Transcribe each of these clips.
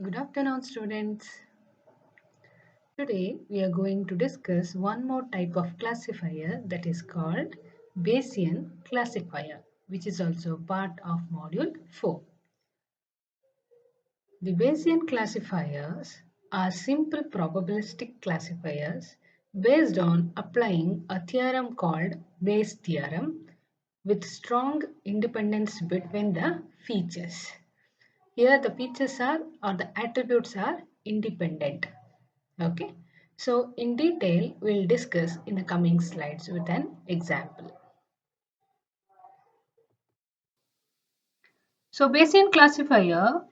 Good afternoon, students. Today we are going to discuss one more type of classifier that is called Bayesian classifier, which is also part of module 4. The Bayesian classifiers are simple probabilistic classifiers based on applying a theorem called Bayes' theorem with strong independence between the features. Here the features are or the attributes are independent. Okay, so in detail, we'll discuss in the coming slides with an example. So Bayesian classifier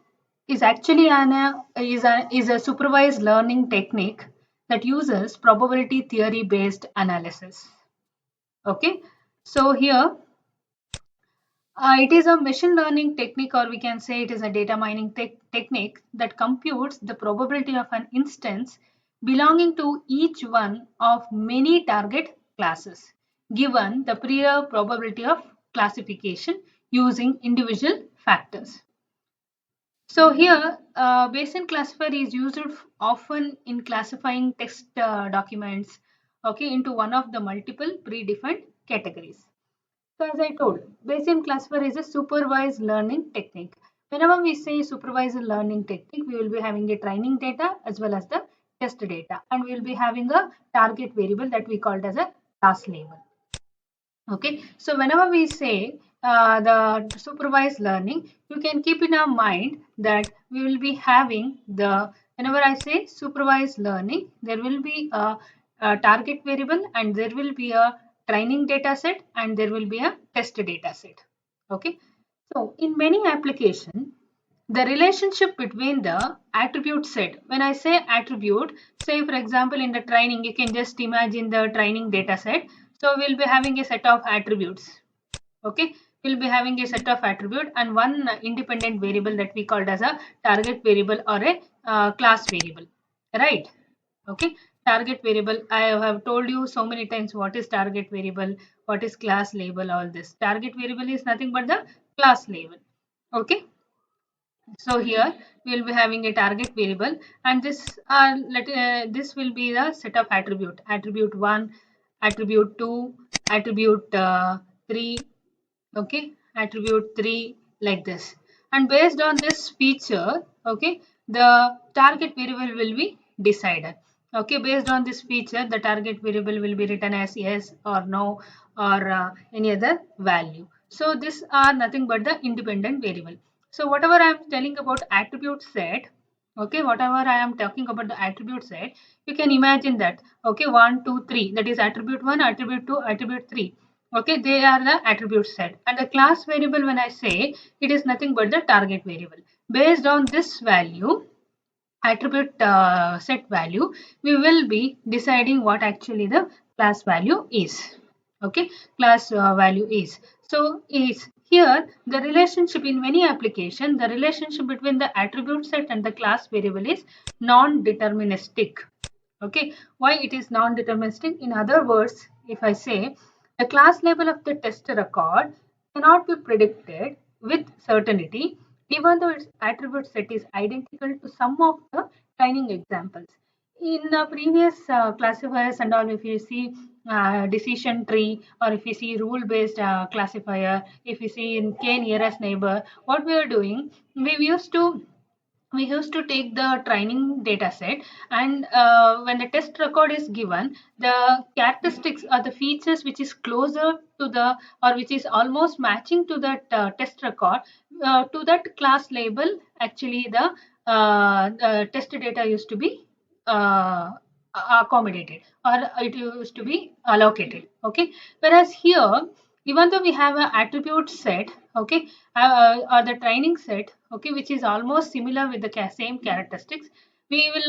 is actually a supervised learning technique that uses probability theory based analysis. Okay, so here it is a machine learning technique, or we can say it is a data mining technique that computes the probability of an instance belonging to each one of many target classes, given the prior probability of classification using individual factors. So here, Bayesian classifier is used often in classifying text documents, okay, into one of the multiple predefined categories. So as I told, Bayesian classifier is a supervised learning technique. Whenever we say supervised learning technique, we will be having a training data as well as the test data, and we will be having a target variable that we called as a class label. Okay, so whenever we say the supervised learning, you can keep in our mind that we will be having whenever I say supervised learning, there will be a target variable and there will be a training data set and there will be a test data set. Okay, so in many applications, the relationship between the attribute set, when I say attribute, say for example in the training, you can just imagine the training data set. So we'll be having a set of attributes. Okay, we'll be having a set of attribute and one independent variable that we called as a target variable or a class variable, right? Okay, target variable, I have told you so many times what is target variable, what is class label, all this. Target variable is nothing but the class label. Okay, so here we will be having a target variable, and this will be the set of attribute 1, attribute 2, attribute 3, okay, attribute 3, like this. And based on this feature, okay, the target variable will be decided. Okay, based on this feature, the target variable will be written as yes or no or any other value. So these are nothing but the independent variable. So whatever I am telling about attribute set, okay, whatever I am talking about the attribute set, you can imagine that, okay, 1, 2, 3, that is attribute 1, attribute 2, attribute 3. Okay, they are the attribute set, and the class variable, when I say, it is nothing but the target variable. Based on this value, attribute set value, we will be deciding what actually the class value is. Okay, class value is. So is here the relationship in many application, the relationship between the attribute set and the class variable is non-deterministic. Okay, why it is non-deterministic? In other words, if I say the class label of the test record cannot be predicted with certainty, even though its attribute set is identical to some of the training examples. In previous classifiers and all, if you see decision tree, or if you see rule-based classifier, if you see in k nearest neighbor, what we are doing, we used to take the training data set, and when the test record is given, the characteristics or the features which is closer to the, or which is almost matching to that test record, to that class label, actually the test data used to be uh, accommodated, or it used to be allocated. Okay, whereas here, even though we have an attribute set, okay, or the training set, okay, which is almost similar with the same characteristics, we will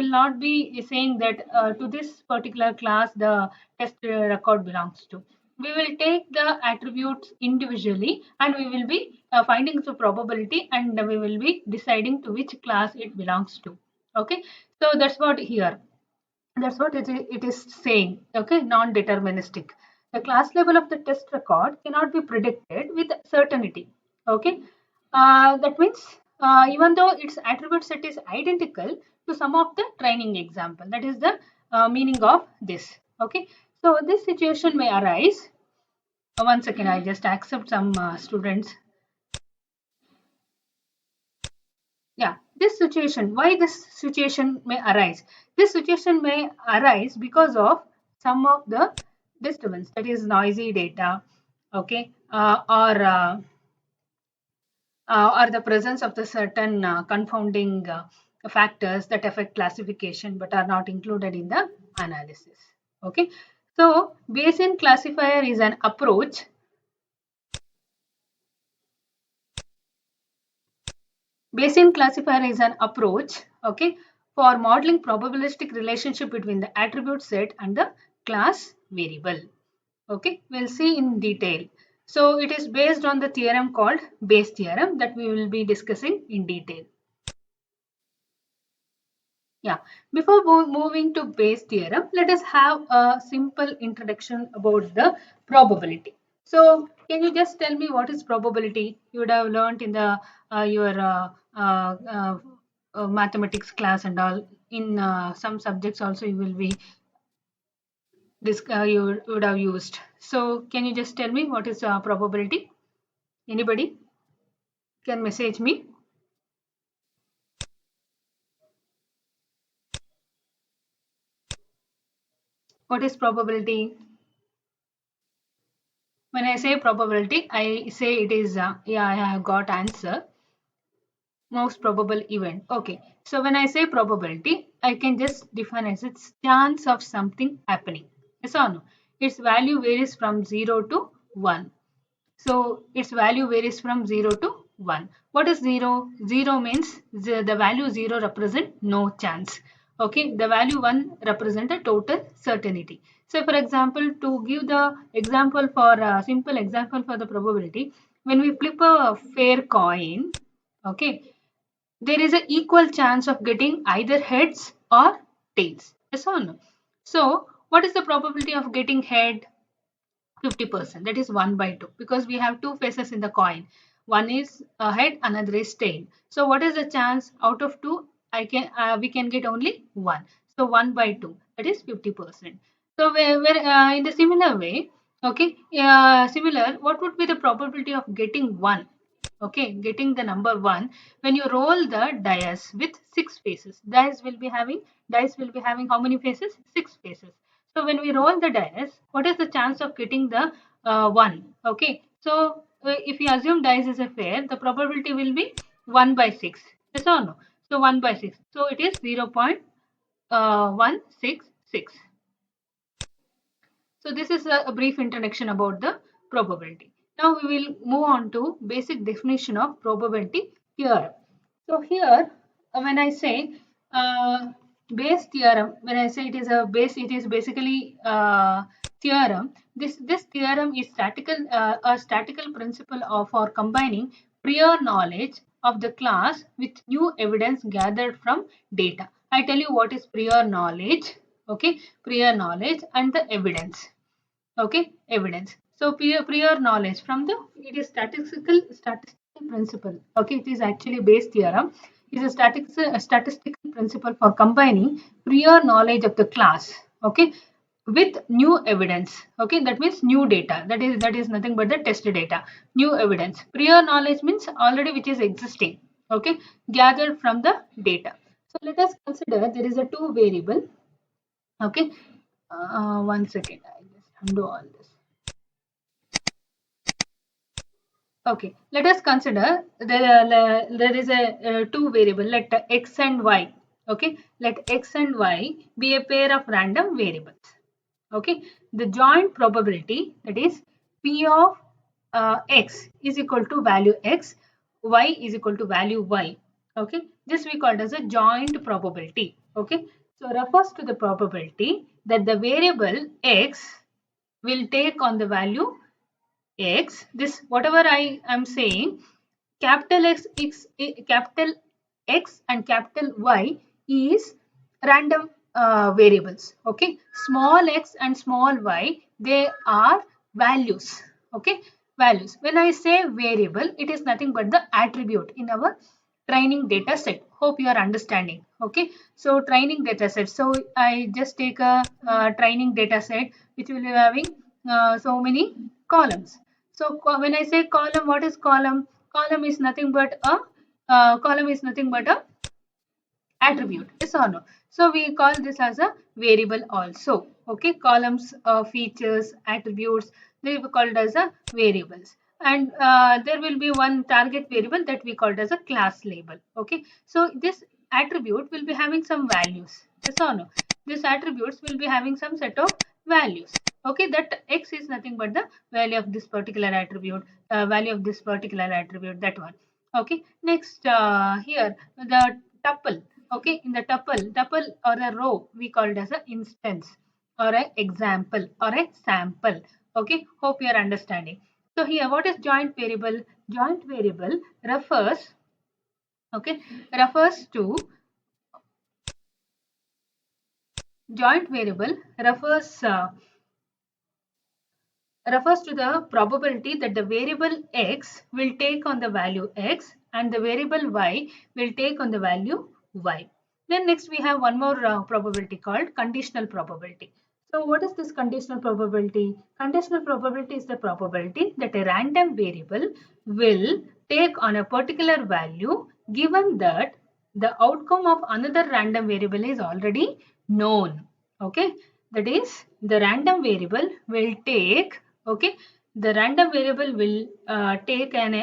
not be saying that to this particular class the test record belongs to. We will take the attributes individually, and we will be finding the probability, and we will be deciding to which class it belongs to. Okay, so that's what here, that's what it is saying. Okay, non-deterministic. The class level of the test record cannot be predicted with certainty. Okay, that means even though its attribute set is identical to some of the training example. That is the meaning of this. Okay, so this situation may arise. One second, I just accept some students. Yeah, this situation, why this situation may arise? This situation may arise because of some of the disturbance, that is noisy data, okay, or the presence of the certain confounding factors that affect classification but are not included in the analysis. Okay, so Bayesian classifier is an approach. Bayesian classifier is an approach, okay, for modeling probabilistic relationship between the attribute set and the class variable. Okay, we'll see in detail. So it is based on the theorem called Bayes theorem that we will be discussing in detail. Yeah, before moving to Bayes theorem, let us have a simple introduction about the probability. So, can you just tell me what is probability? You would have learned in the your mathematics class and all. In some subjects also, you will be this you would have used. So, can you just tell me what is probability? Anybody can message me. What is probability? When I say probability, I say it is yeah, I have got answer. Most probable event. Okay. So when I say probability, I can just define as its chance of something happening. Yes or no? Its value varies from 0 to 1. So its value varies from 0 to 1. What is 0? 0 means the value 0 represent no chance. Okay, the value 1 represent a total certainty. So for example, to give the example for a simple example for the probability, when we flip a fair coin, okay, there is an equal chance of getting either heads or tails. Yes or no? So what is the probability of getting head? 50%, that is 1 by 2, because we have two faces in the coin. One is head, another is tail. So what is the chance? Out of 2, I can we can get only 1. So 1 by 2, that is 50%. So in the similar way, okay, similar, what would be the probability of getting 1? Okay, getting the number 1, when you roll the dice with 6 faces. Dice will be having how many faces? 6 faces. So when we roll the dice, what is the chance of getting the 1? Okay, so if you assume dice is a fair, the probability will be 1 by 6. Yes or no? So 1 by 6. So it is 0.166. So this is a brief introduction about the probability. Now we will move on to basic definition of probability theorem. So here, when I say Bayes theorem, when I say it is a base, it is basically theorem. This theorem is a statistical principle for combining prior knowledge of the class with new evidence gathered from data. I tell you what is prior knowledge. Okay, prior knowledge and the evidence. Okay, evidence. So prior knowledge from the, it is statistical principle. Okay, it is actually Bayes theorem. It is a statistical principle for combining prior knowledge of the class, okay, with new evidence. Okay, that means new data. That is nothing but the test data. New evidence. Prior knowledge means already which is existing. Okay, gathered from the data. So let us consider there is a two variable. Okay, one second. I just undo all this. Okay, let us consider there is a two variable, let x and y. Okay, let x and y be a pair of random variables. Okay, the joint probability, that is p of x is equal to value x, y is equal to value y. Okay, this we called as a joint probability. Okay, so refers to the probability that the variable x will take on the value x. This whatever I am saying, capital capital X and capital Y is random variables. Okay, small x and small y, they are values. Okay, values. When I say variable, it is nothing but the attribute in our training data set. Hope you are understanding. Okay, so training data set. So I just take a, training data set which will be having so many columns. So when I say column, what is column? Column is nothing but a column is nothing but a attribute, yes or no? So we call this as a variable also. Okay, columns, features, attributes, they were called as a variables. And there will be one target variable that we called as a class label. Okay, so this attribute will be having some values, yes or no? This attributes will be having some set of values. Okay, that x is nothing but the value of this particular attribute, value of this particular attribute, that one. Okay, next, here the tuple. Okay, in the tuple or a row, we call it as an instance or an example or a sample. Okay, hope you are understanding. So here, what is joint variable? Joint variable refers, okay, refers to joint variable refers to the probability that the variable x will take on the value x and the variable y will take on the value y. Then next we have one more probability called conditional probability. So what is this conditional probability? Conditional probability is the probability that a random variable will take on a particular value given that the outcome of another random variable is already known. Okay, that is the random variable will take, okay, the random variable will take on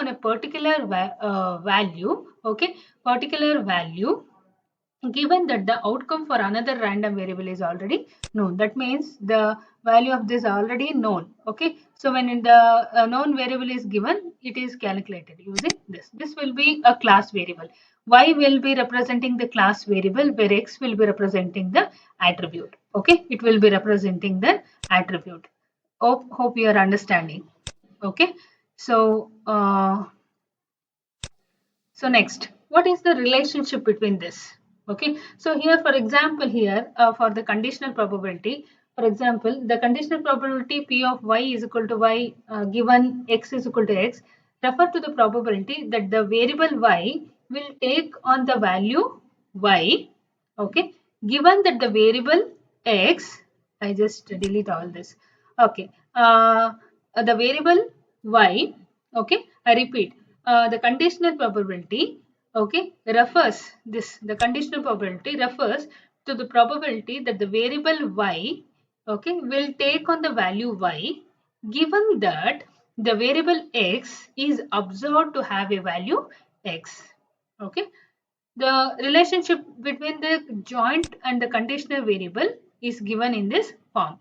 a particular value, okay, particular value given that the outcome for another random variable is already known. That means the value of this already known. Okay, so when in the known variable is given, it is calculated using this. This will be a class variable. Y will be representing the class variable, where x will be representing the attribute. Okay, it will be representing the attribute. Hope you are understanding. Okay, so so next, what is the relationship between this? Okay, so here, for example, here for the conditional probability, for example, the conditional probability P of y is equal to y given x is equal to x refer to the probability that the variable y will take on the value y, okay, given that the variable x, I just delete all this, okay, the variable y, okay, I repeat, the conditional probability, okay, refers this, the conditional probability refers to the probability that the variable y, okay, will take on the value y given that the variable x is observed to have a value x. Okay, the relationship between the joint and the conditional variable is given in this form.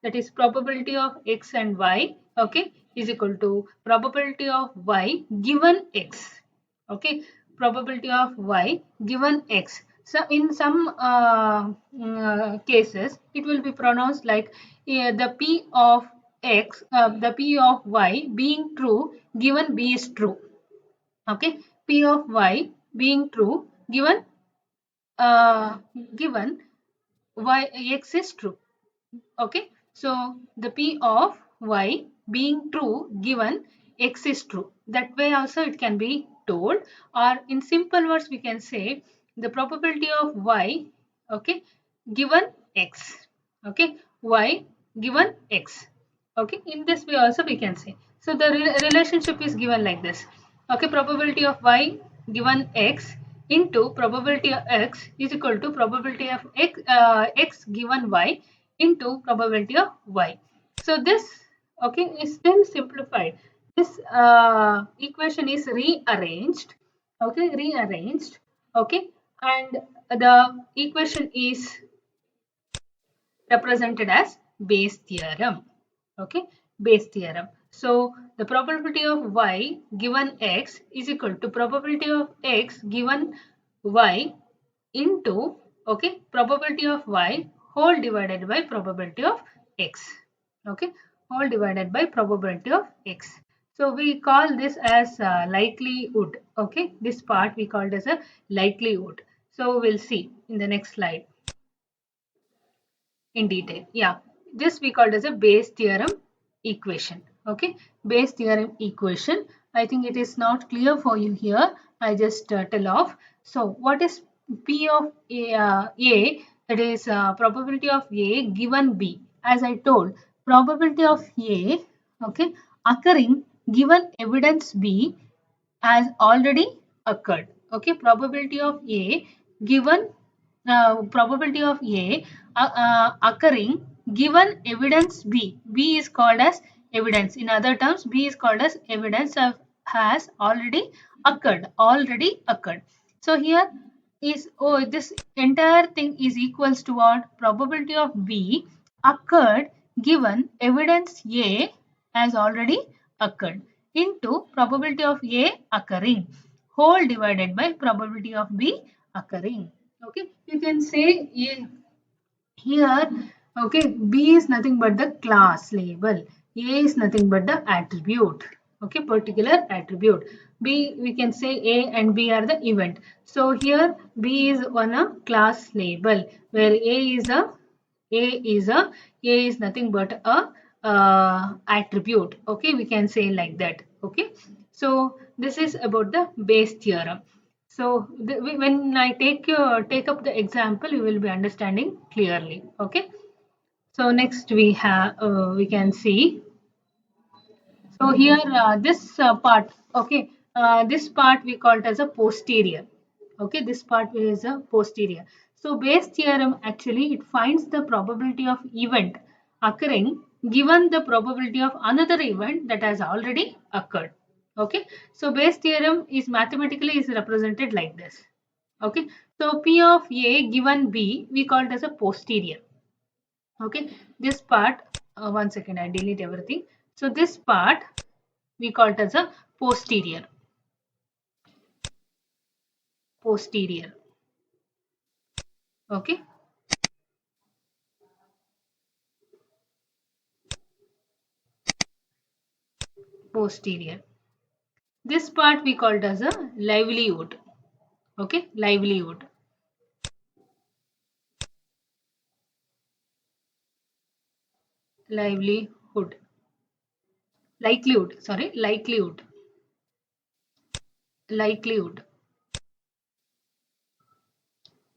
That is probability of x and y, okay, is equal to probability of y given x. Okay, probability of y given x. So in some cases, it will be pronounced like the p of x, the p of y being true given b is true. Okay, p of y being true given uh, given y x is true. Okay, so the p of y being true given x is true, that way also it can be told, or in simple words we can say the probability of y, okay, given x, okay, y given x. Okay, in this way also we can say. So the relationship is given like this. Okay, probability of y given x into probability of x is equal to probability of x given y into probability of y. So this, okay, is still simplified. This equation is rearranged, okay, rearranged, okay, and the equation is represented as Bayes theorem. Okay, Bayes theorem. So the probability of y given x is equal to probability of x given y into, okay, probability of y whole divided by probability of x. Okay, whole divided by probability of x. So we call this as likelihood. Okay, this part we called as a likelihood. So we'll see in the next slide in detail. Yeah, this we called as a Bayes theorem equation. Okay, Bayes theorem equation. I think it is not clear for you here. I just tell off. So what is P of A? That is probability of A given B. As I told, probability of A, okay, occurring given evidence B has already occurred. Okay, probability of A given probability of A occurring given evidence B. B is called as evidence. In other terms, B is called as evidence of has already occurred. Already occurred. So here is, oh, this entire thing is equals to what? Probability of B occurred given evidence A has already occurred into probability of A occurring whole divided by probability of B occurring. Okay, you can say here, okay, B is nothing but the class label, A is nothing but the attribute, okay, particular attribute. B, we can say A and B are the event. So here B is on a class label where A is nothing but a attribute. Okay, we can say like that. Okay, so this is about the Bayes theorem. So when I take up the example, you will be understanding clearly. Okay. So next we can see. So here this part. Okay. This part we call it as a posterior. Okay. This part is a posterior. So Bayes theorem actually it finds the probability of event occurring given the probability of another event that has already occurred. Okay. So Bayes theorem is mathematically is represented like this. Okay, so P of A given B, we call it as a posterior. Okay, this part, one second, I delete everything. So this part, we call it as a posterior. Posterior. Okay, posterior. This part we call it as a livelihood. Okay, livelihood. Livelihood. Likelihood, sorry, likelihood. Likelihood.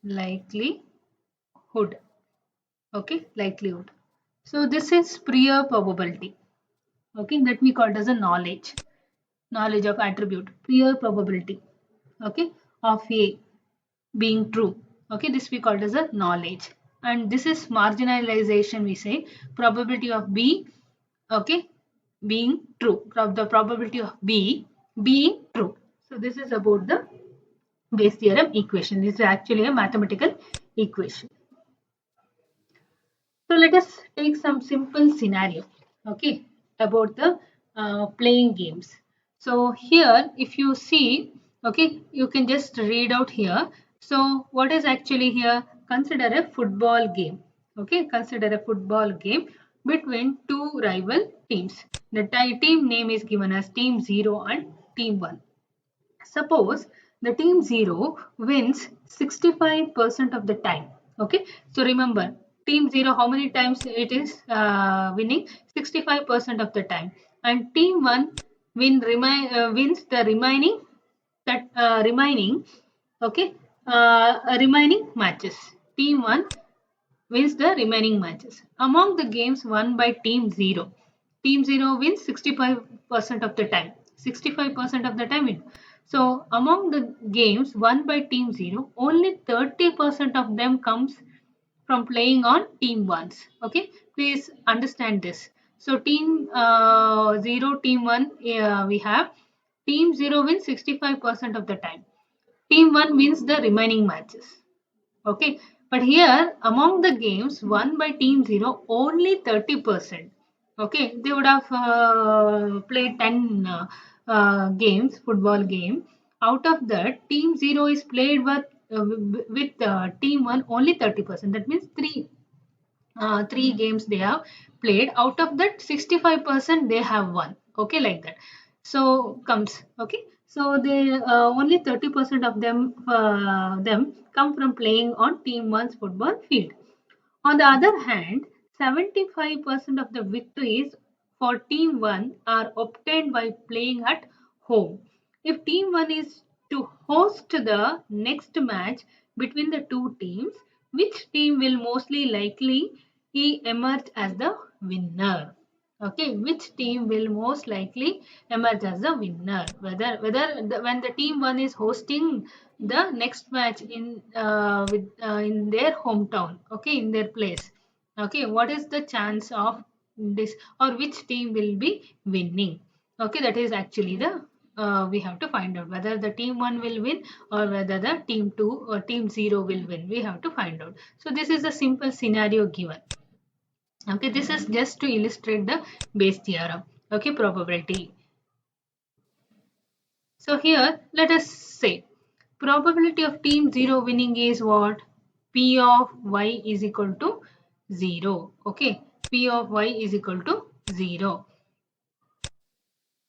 Likelihood. Okay, likelihood. So this is prior probability. Okay, that we call it as a knowledge of attribute, prior probability, okay, of A being true. Okay, this we call it as a knowledge. And this is marginalization, we say probability of B, okay, being true, the probability of B being true. So this is about the Bayes theorem equation. This is actually a mathematical equation. So let us take some simple scenario, okay, about the playing games. So here, if you see, okay, you can just read out here. So what is actually here? Consider a football game. Okay, consider a football game between two rival teams. The team name is given as Team 0 and Team 1. Suppose the team 0 wins 65% of the time. Okay, so remember team 0 how many times it is winning? 65% of the time, and team 1 wins the remaining, okay, remaining matches. Team 1 wins the remaining matches. Among the games won by Team 0, Team 0 wins 65% of the time. 65% of the time win. So among the games won by Team 0, only 30% of them comes from playing on Team 1's. Okay, please understand this. So Team 0, Team 1, we have Team 0 wins 65% of the time. Team 1 wins the remaining matches. Okay, but here among the games won by team 0, only 30%. Okay, they would have played 10 games, football game. Out of that, team 0 is played with team 1 only 30%. That means three games they have played. Out of that, 65% they have won. Okay, like that. So comes, okay. So they only 30% of them come from playing on team one's football field. On the other hand, 75% of the victories for team one are obtained by playing at home. If team 1 is to host the next match between the two teams, which team will mostly likely emerge as the winner? Okay, which team will most likely emerge as the winner? When the team 1 is hosting the next match in their hometown, okay, in their place. Okay, what is the chance of this, or which team will be winning? Okay, that is actually the we have to find out whether the team 1 will win or whether the team 2 or team 0 will win. We have to find out. So this is a simple scenario given. Okay, this is just to illustrate the Bayes theorem. Okay, probability. So here let us say probability of team 0 winning is what? P of y is equal to 0. Okay, P of y is equal to 0.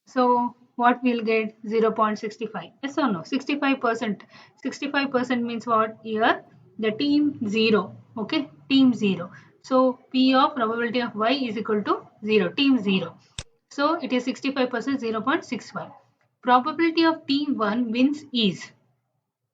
So what we'll get? 0.65. Yes or no? 65%. 65% means what? Here the team 0. Okay, team 0. So P of probability of y is equal to 0. Team 0. So it is 65%, 0.65. Probability of team 1 wins is,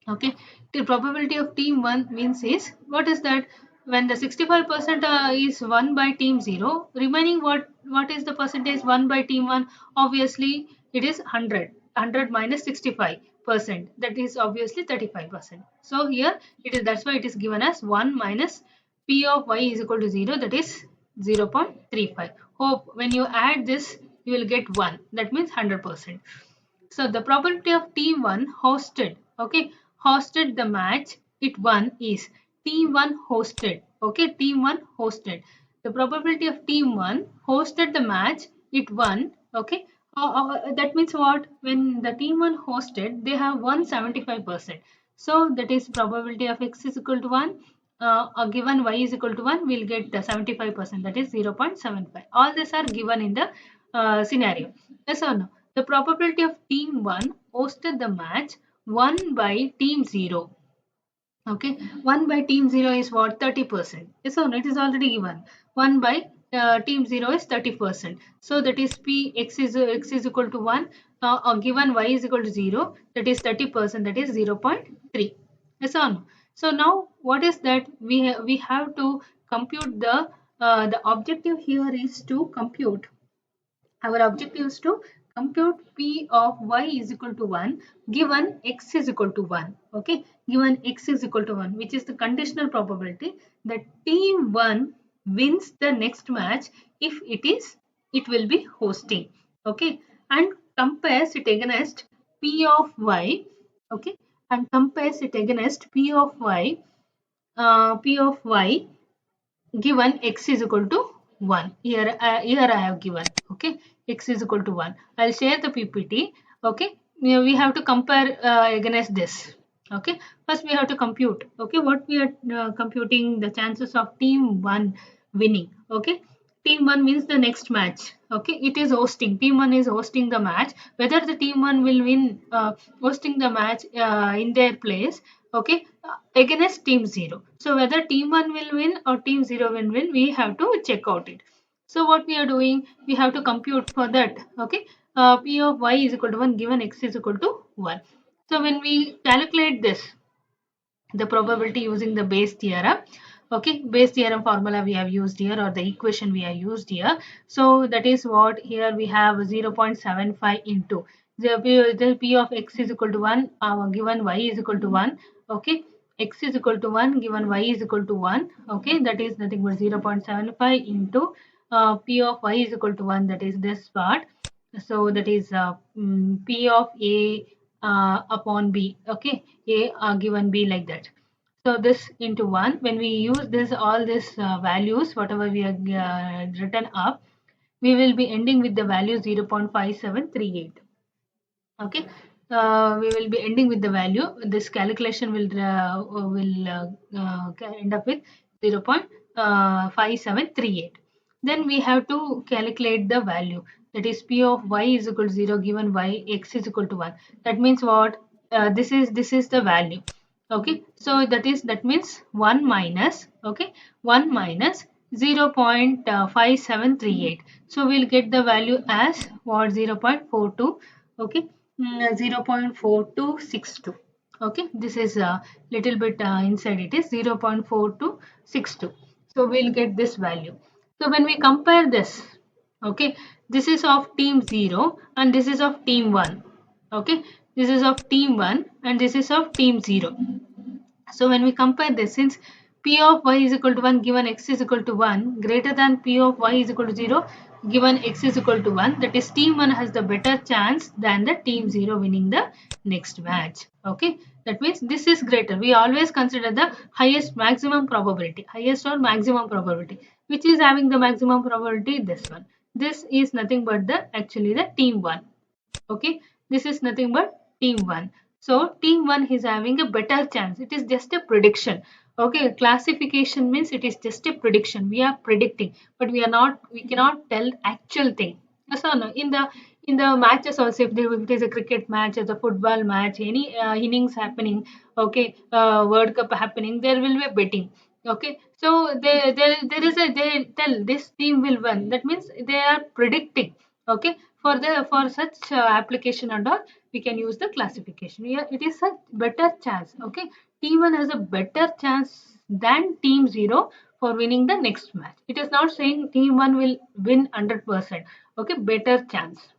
okay, the probability of team 1 wins is, what is that? When the 65% is won by team 0, remaining what is the percentage won by team 1? Obviously it is 100. 100 minus 65%, that is obviously 35%. So here it is, that's why it is given as 1 minus P of y is equal to 0, that is 0.35. Hope when you add this you will get 1, that means 100%. So the probability of team 1 hosted, okay, hosted the match it won is team 1 hosted, okay, team 1 hosted. The probability of team 1 hosted the match it won, okay, that means what? When the team 1 hosted, they have won 75%. So that is probability of x is equal to 1. Given y is equal to 1, we'll get the 75%, that is 0.75. All these are given in the scenario. Yes or no? The probability of team 1 hosted the match won by team 0. Okay, 1 by team 0 is what? 30%. Yes or no? It is already given. 1 by team 0 is 30%. So that is P x is equal to 1. Given y is equal to 0, that is 30%, that is 0.3. Yes or no? So now what is that? We have to compute the objective here is to compute, our objective is to compute P of y is equal to 1 given x is equal to 1. Okay, given x is equal to 1, which is the conditional probability that team 1 wins the next match if it will be hosting. Okay, and compares it against P of y. Okay, and compares it against P of y. P of y given x is equal to 1. Here I have given, okay, x is equal to 1. I'll share the ppt. Okay, we have to compare against this. Okay, first we have to compute, okay, what we are computing the chances of team 1 winning. Okay, team 1 wins the next match. Okay, it is hosting, team 1 is hosting the match, whether the team 1 will win hosting the match in their place. Okay, against team 0. So whether team 1 will win or team 0 will win, we have to check out it. So what we are doing, we have to compute for that. Okay, P of y is equal to 1 given x is equal to 1. So when we calculate this, the probability using the Bayes theorem. Okay, Bayes theorem formula we have used here, or the equation we have used here. So that is what here we have 0.75 into the P of x is equal to 1 given y is equal to 1. Okay, x is equal to 1 given y is equal to 1. Okay, that is nothing but 0.75 into P of y is equal to 1, that is this part. So that is P of a upon b. Okay, a given b, like that. So this into 1, when we use this all these values whatever we have written up, we will be ending with the value 0.5738. Okay, we will be ending with the value, this calculation will end up with 0.5738. Then we have to calculate the value, that is P of y is equal to 0 given y x is equal to 1. That means what? This is the value. Okay, so that means 1 minus, okay, 1 minus 0.5738. So we'll get the value as what? 0.42. Okay, 0.4262. Okay, this is a little bit inside, it is 0.4262. So we'll get this value. So when we compare this, okay, this is of team 0 and this is of team 1. Okay, this is of team 1 and this is of team 0. So when we compare this, since P of y is equal to 1 given x is equal to 1 greater than P of y is equal to 0 given x is equal to 1, that is team 1 has the better chance than the team 0 winning the next match. Okay, that means this is greater. We always consider the highest maximum probability, highest or maximum probability. Which is having the maximum probability? This one. This is nothing but the actually the team 1. Okay, this is nothing but team 1. So team 1 is having a better chance. It is just a prediction. Okay, classification means it is just a prediction. We are predicting, but we cannot tell actual thing. Yes or no? In the matches also, if there it is a cricket match or the football match, any innings happening, okay, world cup happening, there will be a betting. Okay, so there is a, they tell this team will win, that means they are predicting. Okay, for such application and all, we can use the classification. Yeah, it is a better chance. Okay, team 1 has a better chance than team 0 for winning the next match. It is not saying team 1 will win 100%. Okay, better chance.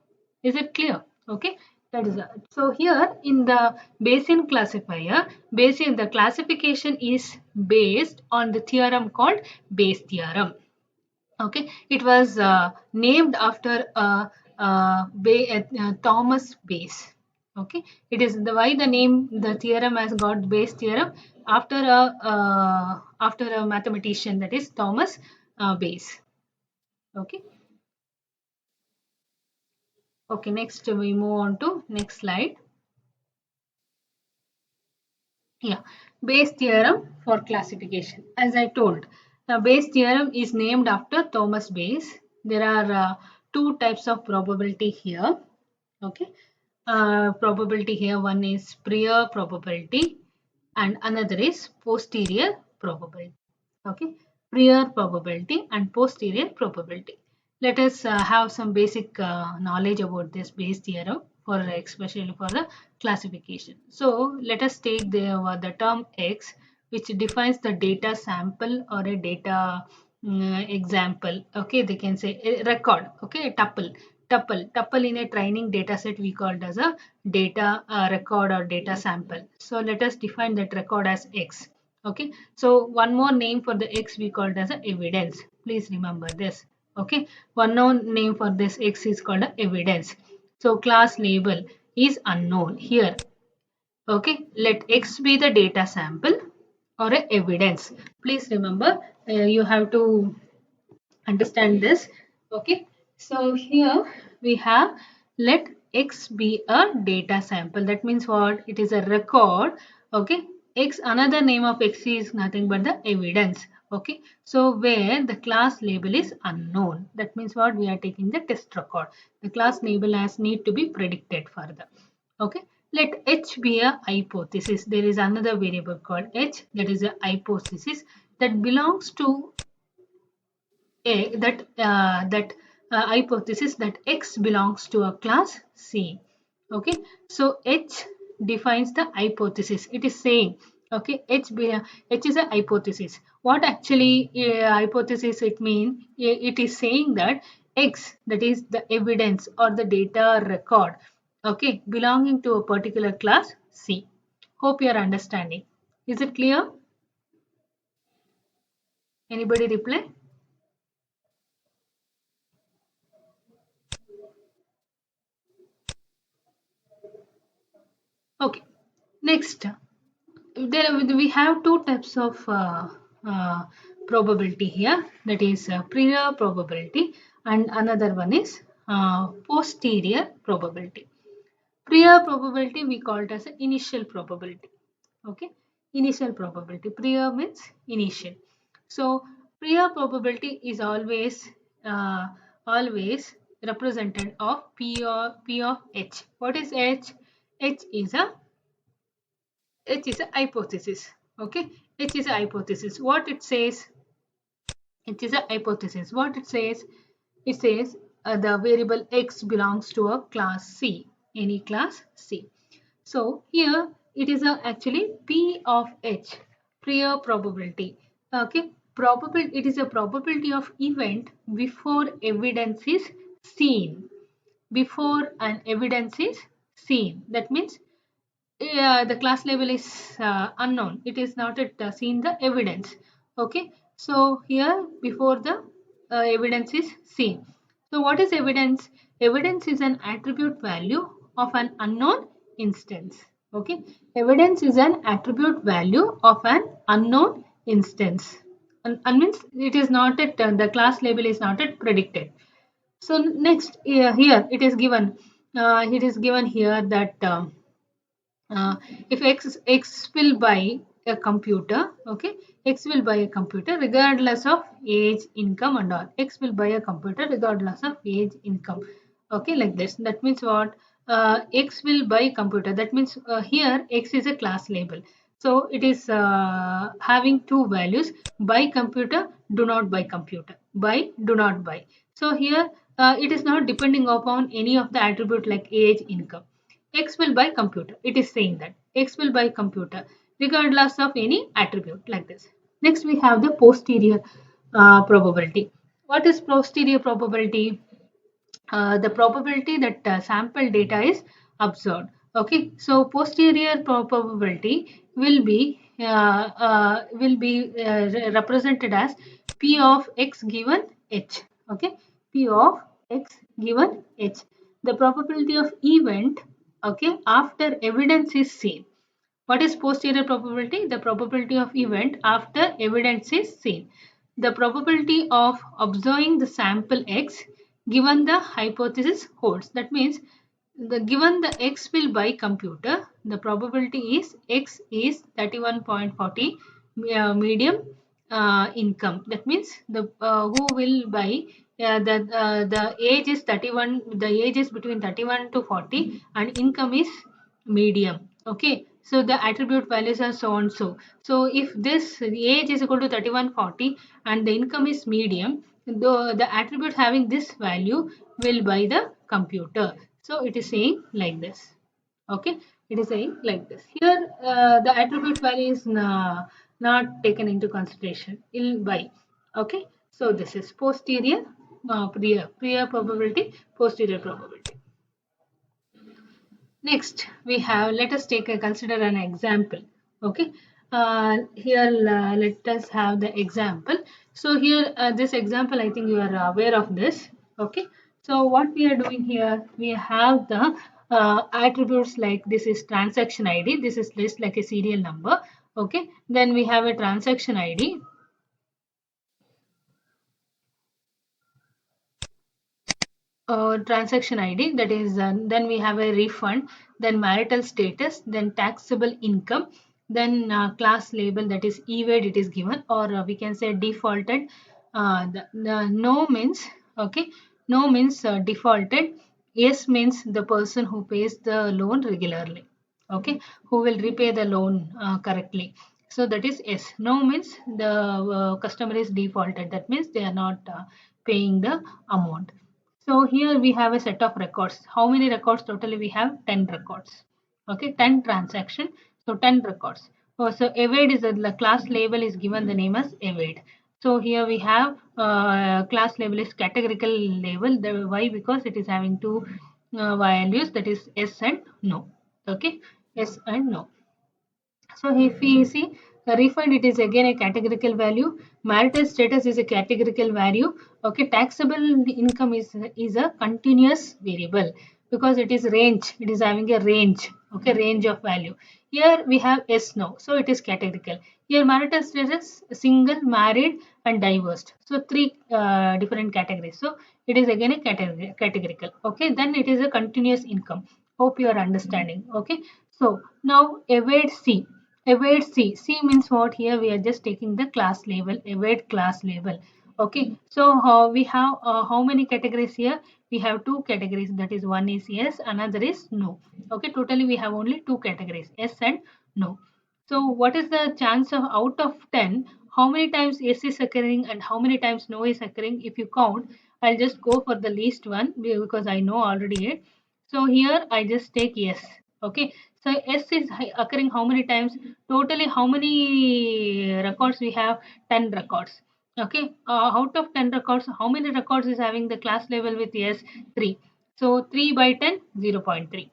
Is it clear? Okay, that is so here in the Bayesian classifier, Bayesian, the classification is based on the theorem called Bayes theorem. Okay, it was named after Thomas Bayes. Okay, it is the why the name, the theorem has got Bayes theorem after a mathematician, that is Thomas Bayes. Okay. Okay, next we move on to next slide. Yeah, Bayes theorem for classification. As I told, the Bayes theorem is named after Thomas Bayes. There are two types of probability here. Okay, probability here, one is prior probability and another is posterior probability. Okay, prior probability and posterior probability. Let us have some basic knowledge about this Bayes theorem for especially for the classification. So let us take the term X, which defines the data sample or a data example. Okay, they can say a record. Okay, a tuple in a training data set we called as a data record or data sample. So let us define that record as X. Okay, so one more name for the X we called as a evidence. Please remember this. Okay, one known name for this X is called a evidence. So class label is unknown here. Okay, let X be the data sample or a evidence. Please remember, you have to understand this. Okay, so here we have let X be a data sample. That means what? It is a record. Okay, X, another name of X is nothing but the evidence. Okay, so where the class label is unknown, that means what? We are taking the test record. The class label has need to be predicted further. Okay, let H be a hypothesis. There is another variable called H, that is a hypothesis that belongs to that hypothesis that X belongs to a class C. Okay, so H defines the hypothesis. It is saying, okay, H is a hypothesis. What actually hypothesis it means? It is saying that X, that is the evidence or the data record, okay, belonging to a particular class C. Hope you are understanding. Is it clear? Anybody reply? Okay. Next, there we have two types of uh, probability here, that is prior probability and another one is posterior probability. Prior probability we call it as initial probability. Okay, initial probability. Prior means initial. So prior probability is uh, always represented of P of H. What is H? H is a H is a hypothesis. Okay, H is a hypothesis. What it says? It is a hypothesis. What it says? It says the variable X belongs to a class C. any class C. So here it is actually P of H, prior probability. Okay, it is a probability of event before evidence is seen. Before an evidence is seen. That means the class label is unknown. It is not yet seen the evidence. Okay, so here before the evidence is seen. So what is evidence? Evidence is an attribute value of an unknown instance. Okay, evidence is an attribute value of an unknown instance. And means it is not yet the class label is not yet predicted. So next here it is given here that uh, if x will buy a computer, okay, x will buy a computer regardless of age, income and all. X will buy a computer regardless of age, income. Okay, like this. That means what? X will buy computer. That means here x is a class label. So it is having two values: buy computer, do not buy computer. Buy, do not buy. So here it is not depending upon any of the attribute like age, income. X will buy computer. It is saying that X will buy computer regardless of any attribute like this. Next, we have the posterior probability. What is posterior probability? The probability that sample data is observed. Okay, so posterior probability will be represented as P of x given h. Okay, P of x given h. The probability of event, okay, after evidence is seen. What is posterior probability? The probability of event after evidence is seen. The probability of observing the sample X given the hypothesis holds. That means given the X will buy computer, the probability is X is 31.40 medium income. That means the who will buy the age is 31, the age is between 31 to 40 and income is medium. Okay, so the attribute values are so and so. So if this age is equal to 3140 and the income is medium, the attribute having this value will buy the computer. So it is saying like this. Okay, it is saying like this. Here the attribute value is not taken into consideration. Will buy. Okay, so this is posterior prior probability, posterior probability. Next, we have, let us take a consider an example. Okay, here let us have the example. So here this example, I think you are aware of this. Okay, so what we are doing here, we have the attributes like this is transaction ID. This is list like a serial number. Okay, then we have a transaction ID. Transaction ID, that is then we have a refund, then marital status, then taxable income, then class label, that is evade it is given, or we can say defaulted. The no means, okay, no means defaulted. Yes means the person who pays the loan regularly, okay, who will repay the loan correctly. So that is yes. No means the customer is defaulted, that means they are not paying the amount. So here we have a set of records. How many records totally? We have 10 records. Okay, 10 transaction. So 10 records. So evade is the class label is given the name as evade. So here we have class label is categorical label. Why? Because it is having two values, that is yes and no. Okay, yes and no. So if we see the refund, it is again a categorical value. Marital status is a categorical value. Okay, taxable income is a continuous variable because it is range. It is having a range. Okay, range of value. Here we have yes no, so it is categorical. Here marital status single, married, and divorced. So three different categories. So it is again a categorical. Okay, then it is a continuous income. Hope you are understanding. Okay, so now evade C. Evade C. C means what? Here we are just taking the class label, evade class label. Okay, so we have how many categories here? We have two categories, that is one is yes, another is no. Okay, totally we have only two categories, yes and no. So what is the chance of out of 10? How many times yes is occurring and how many times no is occurring? If you count, I'll just go for the least one because I know already it. So here I just take S. Okay. So S is occurring how many times? Totally how many records we have? 10 records. Okay. Out of 10 records, how many records is having the class label with S? 3. So 3 by 10, 0.3.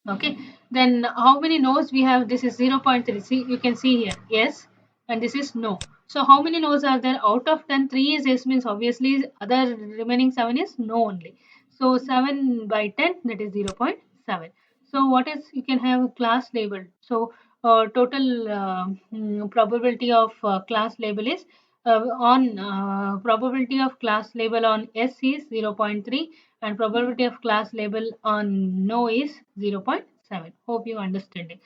Okay, then how many nodes we have? This is 0.3. See, you can see here yes, and this is no. So how many nodes are there? Out of 10, 3 is yes, means obviously other remaining 7 is no only. So 7 by 10, that is 0.7. So what is, you can have class label. So total probability of class label is on probability of class label on S is 0.3, and probability of class label on no is 0.7. Hope you understand it.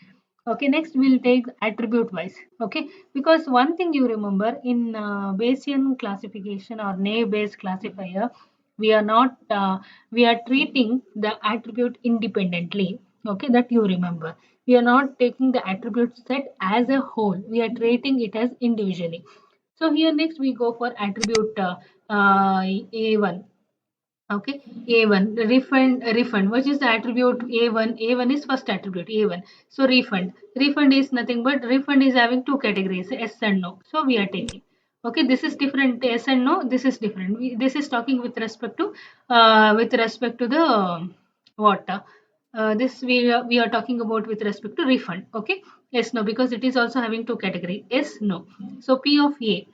Okay, next we'll take attribute wise. Okay, because one thing you remember in Bayesian classification or naive Bayes classifier, we are not we are treating the attribute independently. Okay, that you remember. We are not taking the attribute set as a whole. We are treating it as individually. So here next we go for attribute A1. Okay, A1, the refund. What is the attribute A1? A1 is first attribute A1. So refund. Refund is nothing but refund is having two categories, yes and no. So we are taking. Okay, this is different. Yes and no. This is different. This is talking with respect to the what? This we are talking about with respect to refund. Okay, yes no, because it is also having two categories. Yes no. So P of A.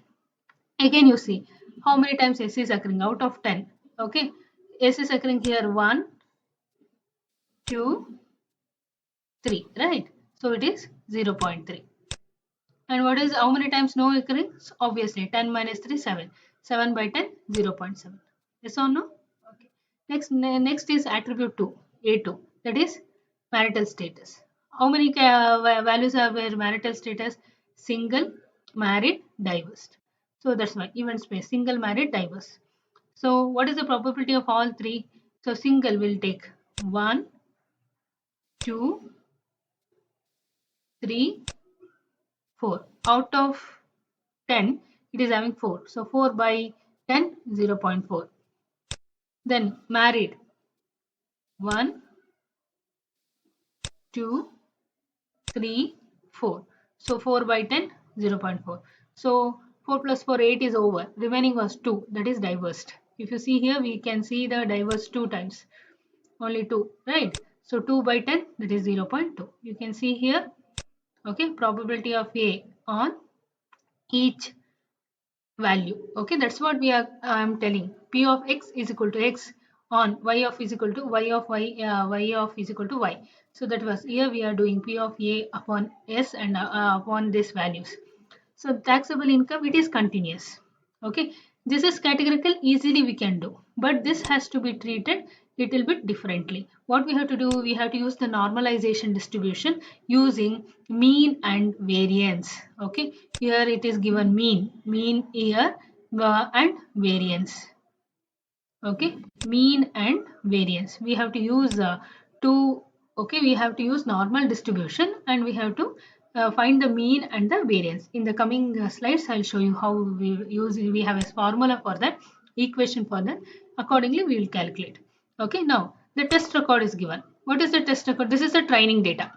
Again, you see how many times S is occurring out of 10. Okay, S is occurring here 1, 2, 3, right? So it is 0.3. And what is how many times no occurring? So obviously 10 minus 3, 7. 7 by 10, 0.7. Yes or no? Okay. Next is attribute 2, A2. That is marital status. How many values are where marital status? Single, married, divorced. So that's why event space, single, married, divorced. So what is the probability of all three? So single will take 1, 2, 3, 4. Out of 10, it is having 4. So 4 by 10, 0.4. Then married, 1, 2, 3, 4. So 4 by 10, 0.4. So 4 plus 4, 8 is over. Remaining was 2, that is divorced. If you see here, we can see the divorced 2 times. Only 2, right? So 2 by 10, that is 0.2. You can see here, okay, probability of A on each value. Okay, that's what we are I'm telling. P of x is equal to x on y of is equal to y of y, y of is equal to y. So that was here we are doing P of A upon s and upon these values. So taxable income, it is continuous. Okay, this is categorical, easily we can do, but this has to be treated little bit differently. What we have to do, we have to use the normalization distribution using mean and variance. Okay, here it is given mean here and variance. Okay, mean and variance, we have to use two. Okay, we have to use normal distribution and we have to find the mean and the variance. In the coming slides I'll show you how we have a formula for that, equation for that. Accordingly we will calculate. Okay, now the test record is given. What is the test record? This is the training data.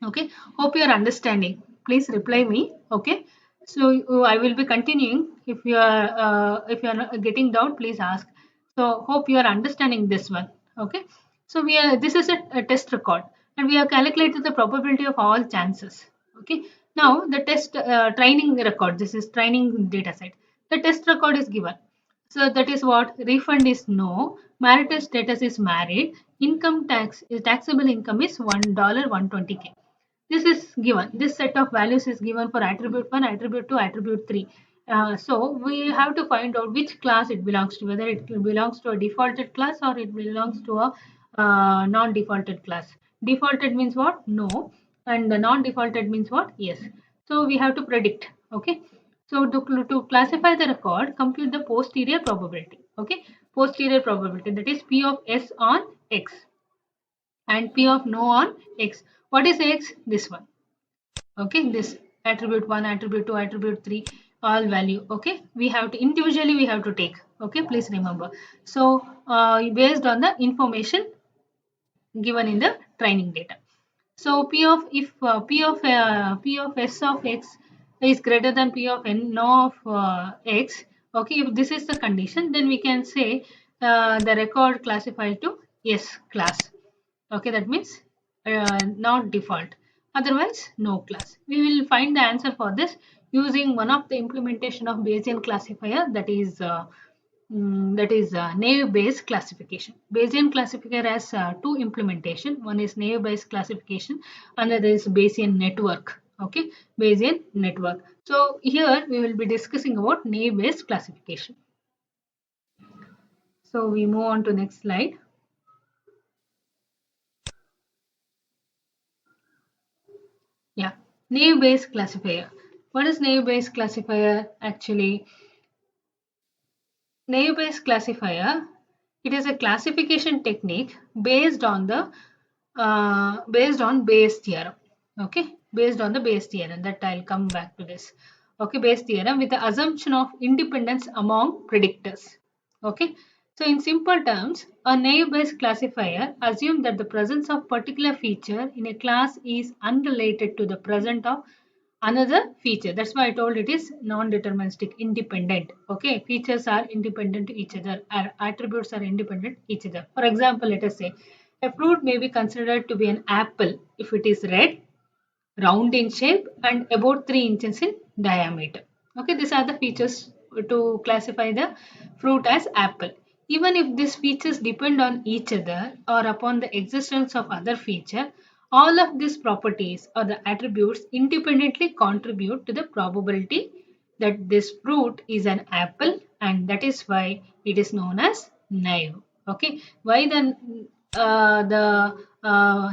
Okay, hope you are understanding. Please reply me. Okay, so I will be continuing. If you are not getting doubt, please ask. So hope you are understanding this one. Okay, so we are, this is a test record and we have calculated the probability of all chances. Okay, now the test training record, this is training data set. The test record is given. So that is what, refund is no, marital status is married, income tax is taxable income is $120K. This is given. This set of values is given for attribute 1, attribute 2, attribute 3. So we have to find out which class it belongs to, whether it belongs to a defaulted class or it belongs to a non-defaulted class. Defaulted means what? No. And the non-defaulted means what? Yes. So we have to predict. Okay. So to classify the record, compute the posterior probability. Okay. Posterior probability, that is P of S on X and P of no on X. What is X? This one. Okay, this attribute 1, attribute 2, attribute 3, all value. Okay, we have to individually we have to take. Okay, please remember. So based on the information given in the training data. So P of if P of S of x is greater than P of n of x, okay, if this is the condition, then we can say the record classified to S class. Okay, that means not default. Otherwise, no class. We will find the answer for this using one of the implementation of Bayesian classifier, that is naive-Bayes classification. Bayesian classifier has two implementation. One is naive-Bayes classification, another is Bayesian network. Okay, Bayesian network. So here we will be discussing about naive-Bayes classification. So we move on to next slide. Yeah, naive-Bayes classifier. What is naive-Bayes classifier actually? Naive-Bayes classifier, it is a classification technique based on Bayes theorem. Okay, based on the Bayes theorem. That I'll come back to this. Okay, Bayes theorem with the assumption of independence among predictors. Okay, so in simple terms, a naive-Bayes classifier assumes that the presence of particular feature in a class is unrelated to the presence of another feature. That's why I told it is non-deterministic, independent. Okay, features are independent to each other, attributes are independent each other. For example, let us say a fruit may be considered to be an apple if it is red, round in shape, and about 3 inches in diameter. Okay, these are the features to classify the fruit as apple. Even if these features depend on each other or upon the existence of other feature, all of these properties or the attributes independently contribute to the probability that this fruit is an apple, and that is why it is known as naive. Okay, why the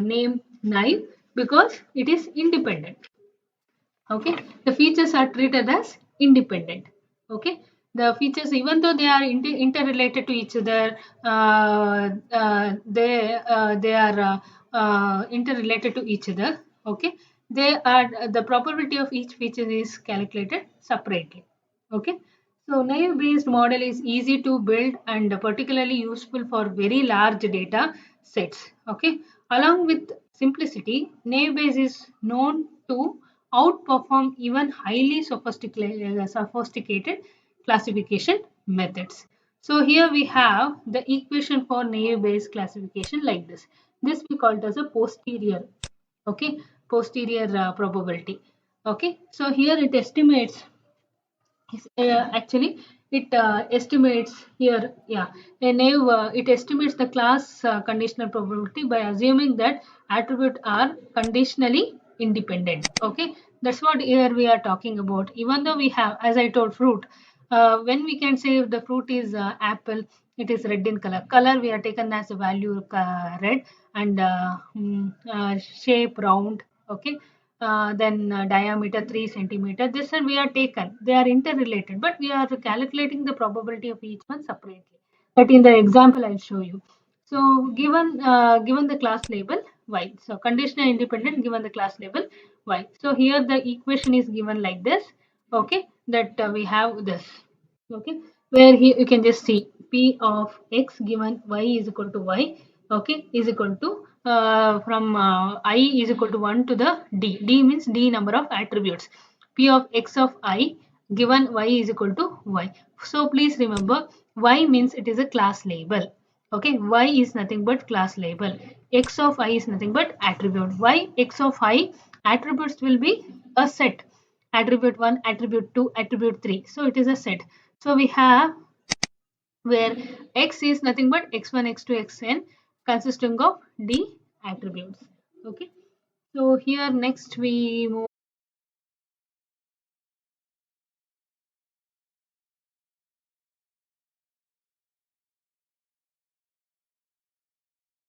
name naive? Because it is independent. Okay, the features are treated as independent. Okay, the features, even though they are interrelated to each other, they are interrelated to each other. Okay, they are the probability of each feature is calculated separately. Okay, so naive based model is easy to build and particularly useful for very large data sets. Okay, along with simplicity, naive Bayes is known to outperform even highly sophisticated classification methods. So here we have the equation for naive Bayes classification like this. This we call it as a posterior, okay, posterior probability. Okay, so here it estimates actually it estimates here, yeah, a naive it estimates the class conditional probability by assuming that attributes are conditionally independent. Okay, that's what here we are talking about. Even though we have, as I told, fruit, when we can say if the fruit is apple, it is red in color we are taken as a value red, and shape round. Okay, then diameter 3 centimeter. This one we are taken. They are interrelated, but we are calculating the probability of each one separately. But in the example, I'll show you. So given the class label y, so conditional independent given the class label y. So here the equation is given like this. Okay, that we have this. Okay, where here you can just see p of x given y is equal to y, okay, is equal to from I is equal to 1 to the d means d number of attributes, p of x of I given y is equal to y. So please remember, y means it is a class label. Okay, y is nothing but class label, x of I is nothing but attribute. Y x of I attributes will be a set, attribute 1, attribute 2, attribute 3, so it is a set. So we have where x is nothing but x1, x2, xn consisting of d attributes. Okay, so here next we move